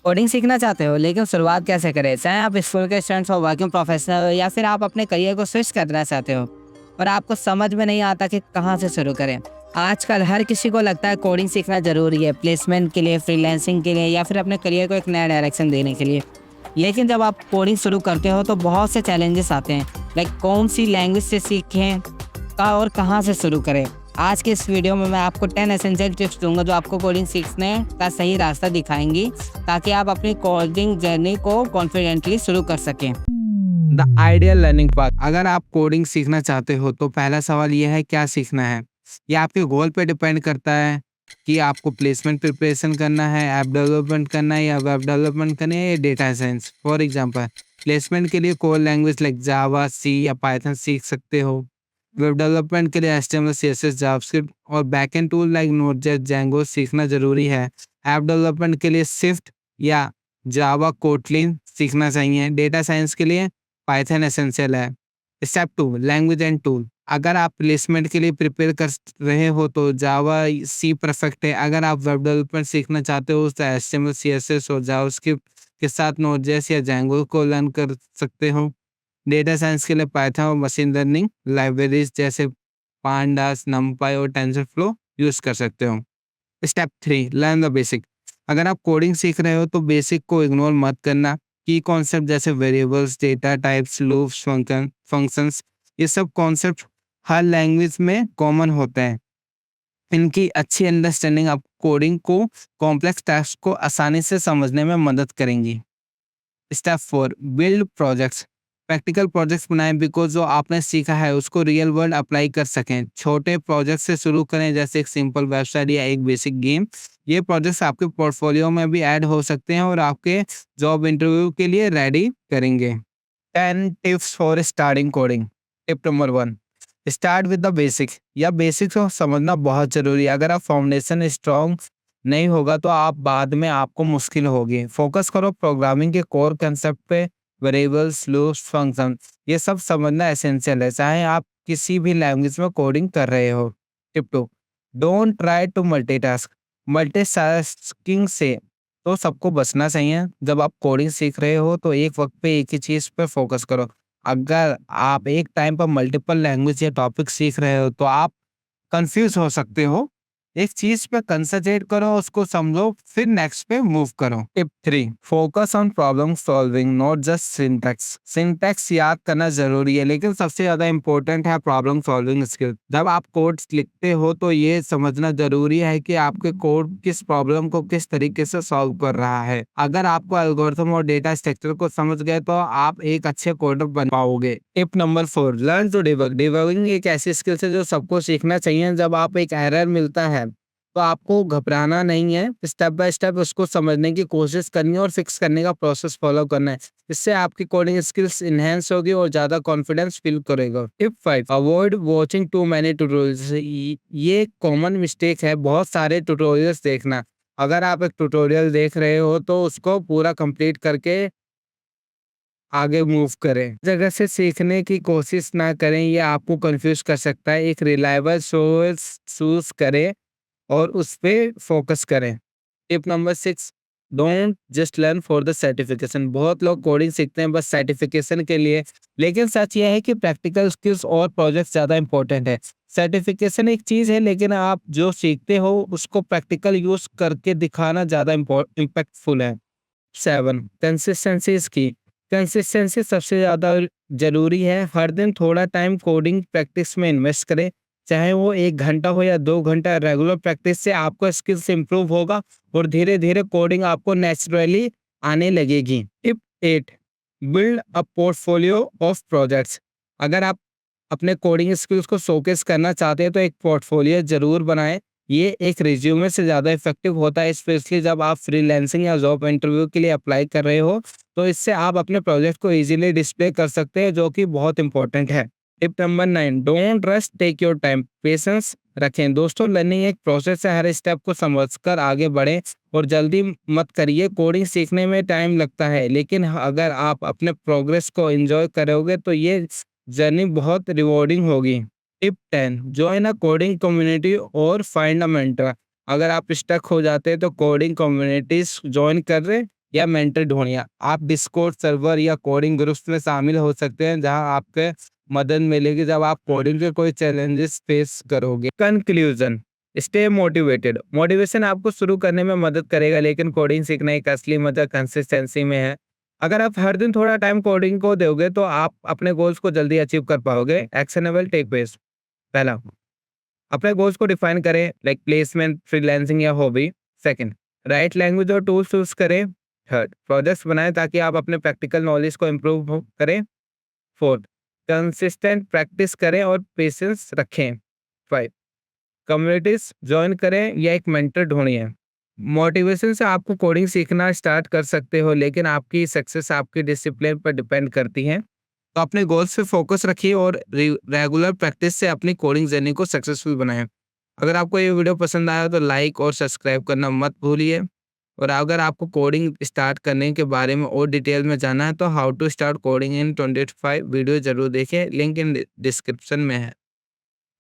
Coding सीखना चाहते हो लेकिन शुरुआत कैसे करें? चाहे आप स्कूल के स्टूडेंट्स हो, वर्किंग प्रोफेशनल हो या फिर आप अपने करियर को स्विच करना चाहते हो और आपको समझ में नहीं आता कि कहाँ से शुरू करें। आजकल हर किसी को लगता है कोडिंग सीखना ज़रूरी है, प्लेसमेंट के लिए, फ्रीलांसिंग के लिए या फिर अपने करियर को एक नया डायरेक्शन देने के लिए। लेकिन जब आप कोडिंग शुरू करते हो तो बहुत से चैलेंजेस आते हैं, लाइक कौन सी लैंग्वेज से सीखें का और कहाँ से शुरू करें। आज के इस वीडियो में मैं आपको 10 एसेंशियल टिप्स दूंगा जो आपको कोडिंग सीखने का सही रास्ता दिखाएंगी, ताकि आप अपनी कोडिंग जर्नी को कॉन्फिडेंटली शुरू कर सकें। The ideal learning path. अगर आप कोडिंग सीखना चाहते हो तो पहला सवाल यह है, क्या सीखना है। ये आपके गोल पे डिपेंड करता है कि आपको प्लेसमेंट प्रिपरेशन करना है, ऐप डेवलपमेंट करना है या वेब डेवलपमेंट करना है या data science. For example, placement के लिए कोर लैंग्वेज लाइक जावा, सी या पाइथन सीख सकते हो। वेब डेवलपमेंट के लिए HTML, CSS, जावास्क्रिप्ट और बैकएंड टूल लाइक नोड.जेएस, जेंगो सीखना जरूरी है। ऐप डेवलपमेंट के लिए स्विफ्ट या जावा, कोटलिन सीखना चाहिए। डेटा साइंस के लिए पाइथन एसेंशियल है। Step 2, language and tool. अगर आप प्लेसमेंट के लिए प्रिपेयर कर रहे हो तो जावा, सी परफेक्ट है। अगर आप वेब डेवलपमेंट सीखना चाहते हो तो HTML, CSS और जावास्क्रिप्ट के साथ नोड.जेएस या जेंगो को लर्न कर सकते हो। डेटा साइंस के लिए पाइथन और मशीन लर्निंग लाइब्रेरीज जैसे पांडास, नमपाई और टेंसरफ्लो यूज कर सकते हो। Step 3, learn the basic. अगर आप कोडिंग सीख रहे हो तो बेसिक को इग्नोर मत करना। की कॉन्सेप्ट जैसे variables, data types, loops, functions, ये सब कॉन्सेप्ट हर लैंग्वेज में कॉमन होते हैं। इनकी अच्छी अंडरस्टैंडिंग आप कोडिंग को कॉम्प्लेक्स टास्क को आसानी से समझने में मदद करेंगी। Step 4, build projects. Practical projects बनाएं बिकॉज जो आपने सीखा है उसको रियल वर्ल्ड अप्लाई कर सकें। छोटे प्रोजेक्ट से शुरू करें, जैसे एक सिंपल वेबसाइट या एक बेसिक गेम। ये प्रोजेक्ट्स आपके पोर्टफोलियो में भी ऐड हो सकते हैं और आपके जॉब इंटरव्यू के लिए रेडी करेंगे। 10 tips for starting coding. Tip number 1, start with the basic. या बेसिक्स को समझना बहुत जरूरी है। अगर आप फाउंडेशन स्ट्रॉन्ग नहीं होगा तो आप बाद में आपको मुश्किल होगी। फोकस करो प्रोग्रामिंग के कोर कंसेप्ट पे। वेरिएबल्स, लूप्स, फंक्शन, ये सब समझना एसेंशियल है, चाहे आप किसी भी लैंग्वेज में कोडिंग कर रहे हो। Tip 2, don't try to multitask. Multitasking से तो सबको बचना चाहिए। जब आप कोडिंग सीख रहे हो तो एक वक्त पे एक ही चीज पे फोकस करो। अगर आप एक टाइम पर मल्टीपल लैंग्वेज या टॉपिक सीख रहे हो तो आप कंफ्यूज हो सकते हो। एक चीज पे कंसंट्रेट करो, उसको समझो, फिर नेक्स्ट पे मूव करो। Tip 3, focus on problem solving, not just syntax. Syntax याद करना जरूरी है लेकिन सबसे ज्यादा इंपॉर्टेंट है प्रॉब्लम सॉल्विंग स्किल। जब आप कोड लिखते हो तो ये समझना जरूरी है कि आपके कोड किस प्रॉब्लम को किस तरीके से सॉल्व कर रहा है। अगर आपको एल्गोरिथम और डेटा स्ट्रक्चर को समझ गए तो आप एक अच्छे कोडर बन पाओगे। Tip number 4, learn to debug. Debugging एक ऐसी स्किल है जो सबको सीखना चाहिए। जब आप एक एरर मिलता है तो आपको घबराना नहीं है, स्टेप बाय स्टेप उसको समझने की कोशिश करनी है और फिक्स करने का प्रोसेस फॉलो करना है। इससे आपकी कोडिंग स्किल्स इनहेंस होगी और ज्यादा कॉन्फिडेंस फील करेगा। Tip 5, avoid watching too many tutorials. ये कॉमन मिस्टेक है, बहुत सारे ट्यूटोरियल्स देखना। अगर आप एक ट्यूटोरियल देख रहे हो तो उसको पूरा कंप्लीट करके आगे मूव करें। जगह से सीखने की कोशिश ना करें, ये आपको कंफ्यूज कर सकता है। एक रिलायबल सोर्स चूज करें और उस पे फोकस करें। Tip number 6, don't just learn for the certification. बहुत लोग कोडिंग सीखते हैं बस सर्टिफिकेशन के लिए, लेकिन सच यह है कि प्रैक्टिकल स्किल्स और प्रोजेक्ट्स ज़्यादा इंपॉर्टेंट है। सर्टिफिकेशन एक चीज़ है लेकिन आप जो सीखते हो उसको प्रैक्टिकल यूज करके दिखाना ज़्यादा इम्पैक्टफुल है। 7, कंसिस्टेंसी इज की। कंसिस्टेंसी सबसे ज़्यादा जरूरी है। हर दिन थोड़ा टाइम कोडिंग प्रैक्टिस में इन्वेस्ट करें, चाहे वो 1 घंटा हो या 2 घंटा। रेगुलर प्रैक्टिस से आपका स्किल्स इंप्रूव होगा और धीरे धीरे कोडिंग आपको नेचुरली आने लगेगी। Tip 8, build a portfolio of projects. अगर आप अपने कोडिंग स्किल्स को शोकेस करना चाहते हैं तो एक पोर्टफोलियो जरूर बनाएं। ये एक रिज्यूमे से ज़्यादा इफेक्टिव होता है, स्पेशली जब आप फ्रीलांसिंग या जॉब इंटरव्यू के लिए अप्लाई कर रहे हो। तो इससे आप अपने प्रोजेक्ट को इजीली डिस्प्ले कर सकते हैं, जो कि बहुत इंपॉर्टेंट है। Tip number 9, don't rush, take your time. Patience रखें। दोस्तों, लर्निंग एक प्रोसेस है, हर स्टेप को समझकर आगे बढ़ें और जल्दी मत करिए। कोडिंग सीखने में टाइम लगता है लेकिन अगर आप अपने प्रोग्रेस को एंजॉय करोगे तो ये जर्नी बहुत रिवॉर्डिंग होगी। टिप 10, जॉइन अ कोडिंग कम्युनिटी और फाइंड अ मेंटर। अगर आप स्टक हो जाते हैं तो कोडिंग कम्युनिटीज ज्वाइन कर रहे या मेंटर ढूंढिए। आप डिस्कॉर्ड सर्वर या कोडिंग ग्रुप्स में शामिल हो सकते हैं जहां आपके मदद मिलेगी जब आप कोडिंग के कोई चैलेंजेस फेस करोगे। Conclusion, stay motivated. मोटिवेशन आपको शुरू करने में मदद करेगा, लेकिन कोडिंग सीखना एक असली मजा कंसिस्टेंसी में है। अगर आप हर दिन थोड़ा टाइम कोडिंग को दोगे तो आप अपने गोल्स को जल्दी अचीव कर पाओगे। Actionable takeaways. पहला, अपने गोल्स को डिफाइन करें, लाइक प्लेसमेंट, फ्रीलांसिंग या हॉबी। सेकंड, राइट लैंग्वेज और टूल्स यूज करें। थर्ड, प्रोजेक्ट्स बनाएं ताकि आप अपने प्रैक्टिकल नॉलेज को इम्प्रूव करें। फोर्थ, कंसिस्टेंट प्रैक्टिस करें और पेशेंस रखें। फाइव, कम्युनिटीज ज्वाइन करें या एक मेंटर ढूंढिए। मोटिवेशन से आपको कोडिंग सीखना स्टार्ट कर सकते हो, लेकिन आपकी सक्सेस आपकी डिसिप्लिन पर डिपेंड करती है। तो अपने गोल्स पे फोकस रखिए और रेगुलर प्रैक्टिस से अपनी कोडिंग जर्नी को सक्सेसफुल बनाएं। अगर आपको ये वीडियो पसंद आया तो लाइक और सब्सक्राइब करना मत भूलिए। और अगर आपको कोडिंग स्टार्ट करने के बारे में और डिटेल में जानना है तो how to start coding in 25 video जरूर देखें, लिंक इन डिस्क्रिप्शन में है।